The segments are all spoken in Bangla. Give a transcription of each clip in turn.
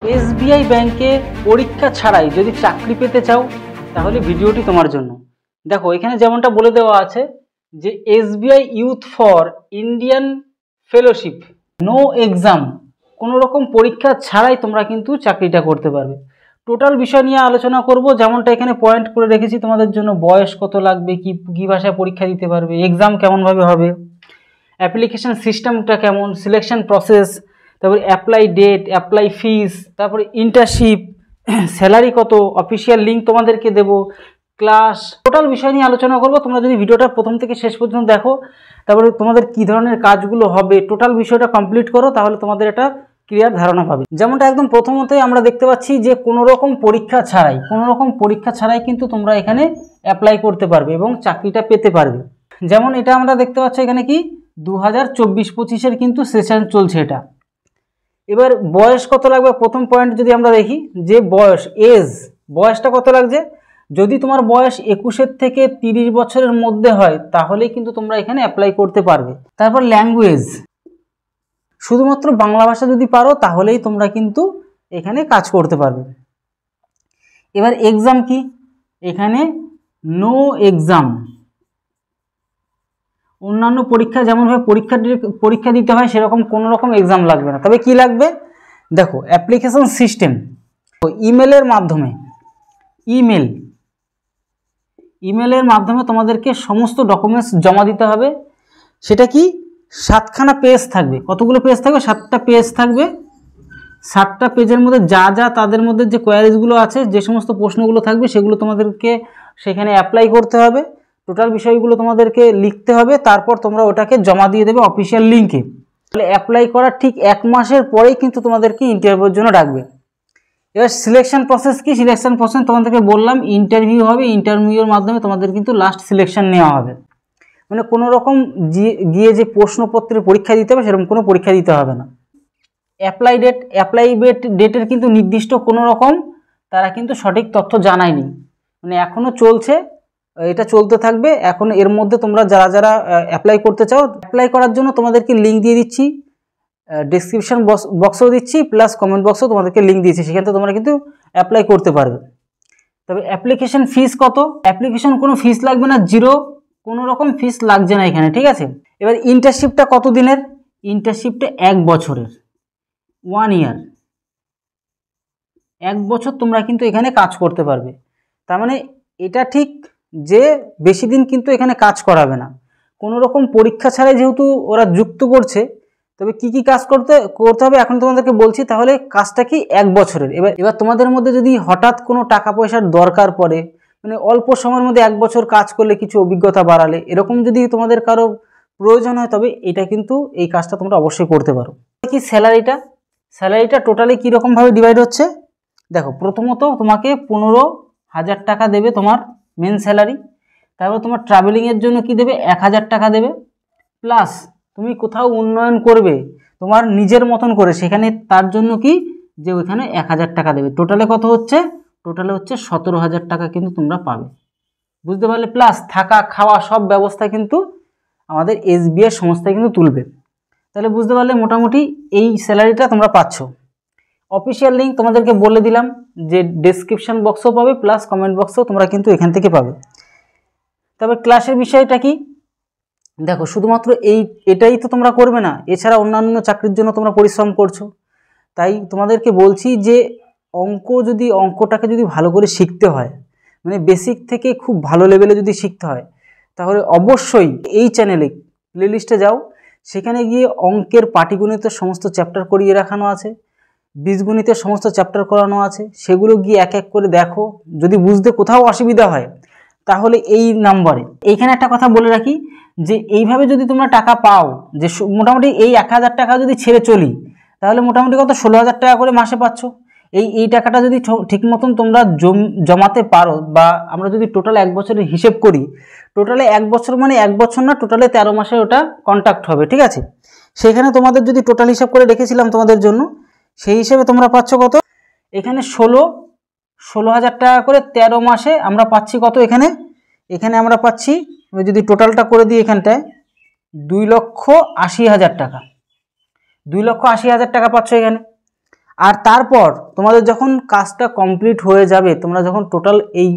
এসবিআই ব্যাংকে পরীক্ষা ছাড়াই যদি চাকরি পেতে চাও তাহলে ভিডিওটি তোমার জন্য। দেখো এখানে যেমনটা বলে দেওয়া আছে যে SBI youth for Indian fellowship, no exam, কোনো রকম পরীক্ষা ছাড়াই তোমরা কিন্তু চাকরিটা করতে পারবে। টোটাল বিষয় নিয়ে আলোচনা করব, যেমনটা এখানে পয়েন্ট করে রেখেছি তোমাদের জন্য। বয়স কত লাগবে, কি ভাষায় পরীক্ষা দিতে পারবে, এক্সাম কেমনভাবে হবে, অ্যাপ্লিকেশন সিস্টেমটা কেমন, সিলেকশন প্রসেস, তারপরে অ্যাপ্লাই ডেট, অ্যাপ্লাই ফিস, তারপরে ইন্টার্নশিপ, স্যালারি কত, অফিসিয়াল লিঙ্ক তোমাদেরকে দেবো, ক্লাস, টোটাল বিষয় নিয়ে আলোচনা করব। তোমরা যদি ভিডিওটা প্রথম থেকে শেষ পর্যন্ত দেখো, তারপরে তোমাদের কী ধরনের কাজগুলো হবে, টোটাল বিষয়টা কমপ্লিট করো, তাহলে তোমাদের একটা ক্লিয়ার ধারণা পাবে। যেমনটা একদম প্রথমতেই আমরা দেখতে পাচ্ছি যে কোনো রকম পরীক্ষা ছাড়াই কিন্তু তোমরা এখানে অ্যাপ্লাই করতে পারবে এবং চাকরিটা পেতে পারবে। যেমন এটা আমরা দেখতে পাচ্ছি এখানে কি 2024-25 কিন্তু সেশন চলছে এটা। এবার বয়স কত লাগবে, প্রথম পয়েন্ট যদি আমরা দেখি যে বয়সটা কত লাগছে। যদি তোমার বয়স 21 থেকে 30 বছরের মধ্যে হয় তাহলে কিন্তু তোমরা এখানে অ্যাপ্লাই করতে পারবে। তারপর ল্যাঙ্গুয়েজ, শুধুমাত্র বাংলা ভাষা যদি পারো তাহলেই তোমরা কিন্তু এখানে কাজ করতে পারবে। এবার এক্সাম কি, এখানে নো এক্সাম, অন্যান্য পরীক্ষা যেমনভাবে পরীক্ষা দিতে হয় সেরকম কোনো রকম এক্সাম লাগবে না। তবে কি লাগবে দেখো, অ্যাপ্লিকেশন সিস্টেম, ইমেলের মাধ্যমে তোমাদেরকে সমস্ত ডকুমেন্টস জমা দিতে হবে। সেটা কি 7খানা পেজ থাকবে। কতগুলো পেজ থাকবে? 7টা পেজ থাকবে। 7টা পেজের মধ্যে যা তাদের মধ্যে যে কোয়ারিজগুলো আছে, যে সমস্ত প্রশ্নগুলো থাকবে সেগুলো তোমাদেরকে সেখানে অ্যাপ্লাই করতে হবে। টোটাল বিষয়গুলো তোমাদেরকে লিখতে হবে, তারপর তোমরা ওটাকে জমা দিয়ে দেবে অফিসিয়াল লিঙ্কে। তাহলে অ্যাপ্লাই করার ঠিক 1 মাসের পরেই কিন্তু তোমাদেরকে ইন্টারভিউর জন্য ডাকবে। এবার সিলেকশন প্রসেস কি, সিলেকশন প্রসেস তোমাদেরকে বললাম ইন্টারভিউ হবে, ইন্টারভিউর মাধ্যমে তোমাদের কিন্তু লাস্ট সিলেকশন নেওয়া হবে। মানে কোনো রকম গিয়ে যে প্রশ্নপত্রের পরীক্ষা দিতে হবে সেরকম কোনো পরীক্ষা দিতে হবে না। অ্যাপ্লাই ডেটের কিন্তু নির্দিষ্ট কোনো রকম তারা কিন্তু সঠিক তথ্য জানায়নি, মানে এখনও চলছে, এটা চলতে থাকবে। এখন এর মধ্যে তোমরা যারা অ্যাপ্লাই করতে চাও, অ্যাপ্লাই করার জন্য তোমাদেরকে লিঙ্ক দিয়ে দিচ্ছি, ডেসক্রিপশন বক্সও দিচ্ছি, প্লাস কমেন্ট বক্সও তোমাদেরকে লিঙ্ক দিয়েছি, সেখান থেকে তোমরা কিন্তু অ্যাপ্লাই করতে পারবে। তবে অ্যাপ্লিকেশন ফিস কত? অ্যাপ্লিকেশন কোনো ফিস লাগবে না, জিরো, কোনো রকম ফিস লাগছে না এখানে, ঠিক আছে। এবার ইন্টার্নশিপটা কত দিনের? ইন্টার্নশিপটা 1 বছরের, 1 ইয়ার, 1 বছর তোমরা কিন্তু এখানে কাজ করতে পারবে। তার মানে এটা ঠিক যে বেশি দিন কিন্তু এখানে কাজ করাবে না, কোনো রকম পরীক্ষা ছাড়াই যেহেতু ওরা যুক্ত করছে। তবে কি কাজ করতে হবে এখন তোমাদেরকে বলছি। তাহলে কাজটা কি 1 বছরের। এবার তোমাদের মধ্যে যদি হঠাৎ কোনো টাকা পয়সার দরকার পড়ে, মানে অল্প সময়ের মধ্যে 1 বছর কাজ করলে কিছু অভিজ্ঞতা বাড়ালে, এরকম যদি তোমাদের কারো প্রয়োজন হয় তবে এটা কিন্তু এই কাজটা তোমরা অবশ্যই করতে পারো। কি স্যালারিটা টোটালি কীরকমভাবে ডিভাইড হচ্ছে দেখো। প্রথমত তোমাকে 15,000 টাকা দেবে তোমার মেন স্যালারি। তারপর তোমার ট্রাভেলিংয়ের জন্য কি দেবে? 1,000 টাকা দেবে। প্লাস তুমি কোথাও উন্নয়ন করবে তোমার নিজের মতন করে, সেখানে তার জন্য কি যে ওইখানে 1,000 টাকা দেবে। টোটালে কত হচ্ছে? টোটালে হচ্ছে 17,000 টাকা কিন্তু তোমরা পাবে, বুঝতে পারলে। প্লাস থাকা খাওয়া সব ব্যবস্থা কিন্তু আমাদের এসবিআই সংস্থা কিন্তু তুলবে। তাহলে বুঝতে পারলে মোটামুটি এই স্যালারিটা তোমরা পাচ্ছ। অফিসিয়াল লিঙ্ক তোমাদেরকে বলে দিলাম যে ডেসক্রিপশন বক্সও পাবে, প্লাস কমেন্ট বক্সও তোমরা কিন্তু এখান থেকে পাবে। তবে ক্লাসের বিষয়টা কি দেখো, শুধুমাত্র এটাই তো তোমরা করবে না, এছাড়া অন্যান্য চাকরির জন্য তোমরা পরিশ্রম করছো। তাই তোমাদেরকে বলছি যে অঙ্কটাকে যদি ভালো করে শিখতে হয়, মানে বেসিক থেকে খুব ভালো লেভেলে যদি শিখতে হয়, তাহলে অবশ্যই এই চ্যানেলে প্লেলিস্টে যাও, সেখানে গিয়ে অঙ্কের পাটিগণিতের সমস্ত চ্যাপ্টার করিয়ে রাখানো আছে, বীজগণিতের সমস্ত চ্যাপ্টার করানো আছে, সেগুলো গিয়ে এক এক করে দেখো। যদি বুঝতে কোথাও অসুবিধা হয় তাহলে এই নাম্বারে, এইখানে একটা কথা বলে রাখি যে এইভাবে যদি তোমরা টাকা পাও, যে মোটামুটি এই 1,000 টাকা যদি ছেড়ে চলি তাহলে মোটামুটি কত 16,000 টাকা করে মাসে পাচ্ছ। এই টাকাটা যদি ঠিক মতন তোমরা জমাতে পারো, বা আমরা যদি টোটাল 1 বছরের হিসেব করি, টোটালে 1 বছর মানে 1 বছর না, টোটালে 13 মাসে ওটা কন্ট্যাক্ট হবে, ঠিক আছে। সেখানে তোমাদের যদি টোটাল হিসাব করে রেখেছিলাম তোমাদের জন্য, সেই হিসেবে তোমরা পাচ্ছ কত এখানে 16,000 টাকা করে 13 মাসে আমরা পাচ্ছি কত এখানে আমরা পাচ্ছি, যদি টোটালটা করে দিই এখানটায় 2,80,000 টাকা, 2,80,000 টাকা পাচ্ছ এখানে। আর তারপর তোমাদের যখন কাজটা কমপ্লিট হয়ে যাবে, তোমরা যখন টোটাল এই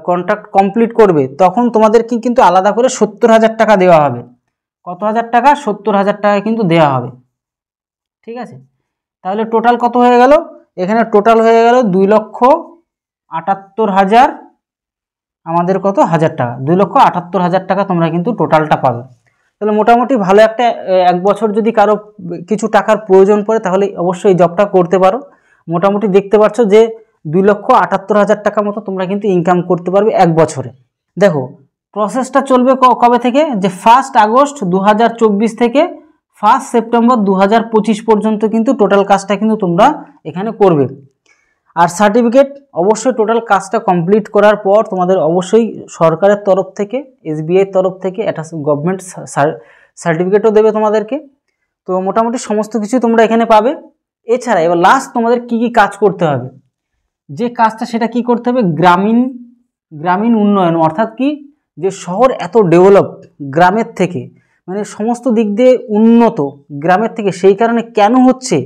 কন্ট্রাক্ট কমপ্লিট করবে, তখন তোমাদেরকে কিন্তু আলাদা করে 70,000 টাকা দেওয়া হবে। কত হাজার টাকা? 70,000 টাকা কিন্তু দেওয়া হবে। ঠিক আছে, তাহলে টোটাল কত হয়ে গেল? এখানে টোটাল হয়ে গেল 2,78,000 আমাদের কত হাজার টাকা, 2,78,000 টাকা তোমরা কিন্তু টোটালটা পাবে। তাহলে মোটামুটি ভালো একটা 1 বছর যদি কারো কিছু টাকার প্রয়োজন পড়ে তাহলে অবশ্যই এই জবটা করতে পারো। মোটামুটি দেখতে পাচ্ছ যে 2,78,000 টাকা মতো তোমরা কিন্তু ইনকাম করতে পারবে 1 বছরে। দেখো প্রসেসটা চলবে কবে থেকে? যে 1 আগস্ট 2024 থেকে 1 সেপ্টেম্বর 2025 পর্যন্ত কিন্তু টোটাল কাজটা কিন্তু তোমরা এখানে করবে। আর সার্টিফিকেট অবশ্যই টোটাল কাজটা কমপ্লিট করার পর তোমাদের অবশ্যই সরকারের তরফ থেকে, SBI তরফ থেকে একটা গভর্নমেন্ট সার্টিফিকেটও দেবে তোমাদেরকে। তো মোটামুটি সমস্ত কিছু তোমরা এখানে পাবে। এছাড়া এবার লাস্ট তোমাদের কি কি কাজ করতে হবে, যে কাজটা সেটা কি করতে হবে? গ্রামীণ উন্নয়ন, অর্থাৎ কি যে শহর এত ডেভেলপ গ্রামের থেকে, মানে সমস্ত দিক দিয়ে উন্নত গ্রামের থেকে, সেই কারণে কেন হচ্ছে,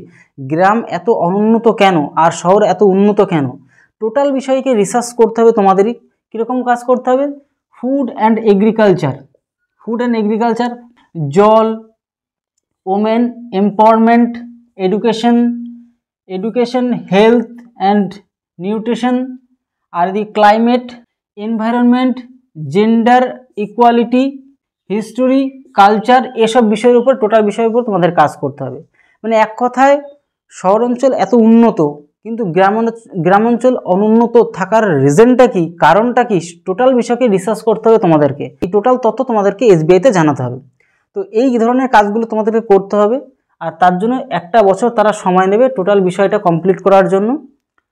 গ্রাম এত অনুন্নত কেন আর শহর এত উন্নত কেন, টোটাল বিষয়কে রিসার্চ করতে হবে তোমাদেরই। কীরকম কাজ করতে হবে? ফুড অ্যান্ড এগ্রিকালচার, জল, women empowerment, education, health and nutrition, আর the climate, environment, gender equality, history, culture, এসব বিষয়ের উপর, টোটাল বিষয়ের উপর তোমাদের কাজ করতে হবে। মানে এক কথায় শহর অঞ্চল এত উন্নত কিন্তু গ্রামাঞ্চল অনুন্নত থাকার রিজনটা কি, কারণটা কি, টোটাল বিষয়কে রিসার্চ করতে হবে তোমাদেরকে। এই টোটাল তথ্য তোমাদেরকে SBI-তে জানাতে হবে। তো এই ধরনের কাজগুলো তোমাদেরকে করতে হবে, আর তার জন্য 1 বছর তারা সময় নেবে টোটাল বিষয়টা কমপ্লিট করার জন্য।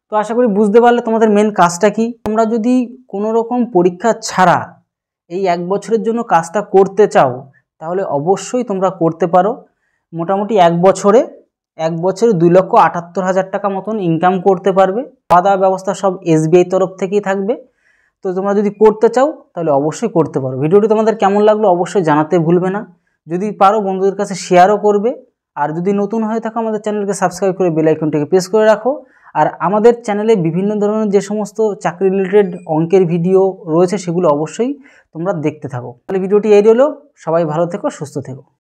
তো আশা করি বুঝতে পারলে তোমাদের মেন কাজটা কি। তোমরা যদি কোনো রকম পরীক্ষা ছাড়া এই 1 বছরের জন্য কাজটা করতে চাও তাহলে অবশ্যই তোমরা করতে পারো। মোটামুটি 1 বছরে 2,78,000 টাকা মতন ইনকাম করতে পারবে। খাওয়া দাওয়া ব্যবস্থা সব SBI তরফ থেকেই থাকবে। তো তোমরা যদি করতে চাও তাহলে অবশ্যই করতে পারো। ভিডিওটি তোমাদের কেমন লাগলো অবশ্যই জানাতে ভুলবে না। যদি পারো বন্ধুদের কাছে শেয়ারও করবে। আর যদি নতুন হয়ে থাকো আমাদের চ্যানেলকে সাবস্ক্রাইব করে বেল আইকনটিকে প্রেস করে রাখো। আর আমাদের চ্যানেলে বিভিন্ন ধরনের যে সমস্ত চাকরি রিলেটেড অঙ্কের ভিডিও রয়েছে সেগুলো অবশ্যই তোমরা দেখতে থাকো। তাহলে ভিডিওটি এই রইলো। সবাই ভালো থেকো, সুস্থ থেকো।